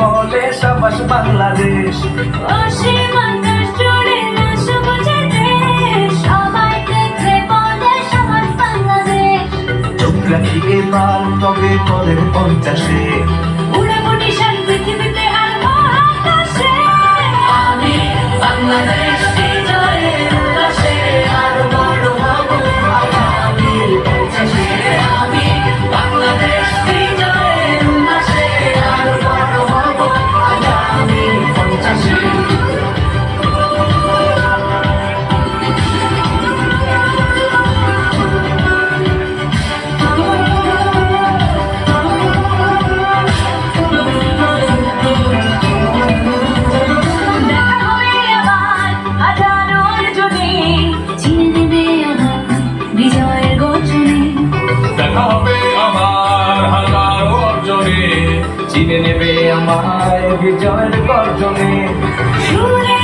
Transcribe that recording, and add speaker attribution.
Speaker 1: বলে সাবাস বাংলাদেশ।
Speaker 2: অসীম আকাশ জুড়ে না সবুজের দেশ, সবাই দেখে বলে সাবাস বাংলাদেশ।
Speaker 1: চোখ রাখি এবার তবে পরের 50-এ,
Speaker 2: উড়াবো নিশান পৃথিবীতে আর মহাকাশে।
Speaker 1: আমি বাংলাদেশ বিজয়ের উল্লাসে আরো বড় হব আগামীর 50-এ। আমি বাংলাদেশ বিজয়ের উল্লাসে আরো বড় হব আগামীর 50-এ।
Speaker 2: দেখা হবে আবার হাজারো অর্জনে,
Speaker 1: চিনে নেবে আমার বিজয়ের গর্জনে।
Speaker 2: সুরে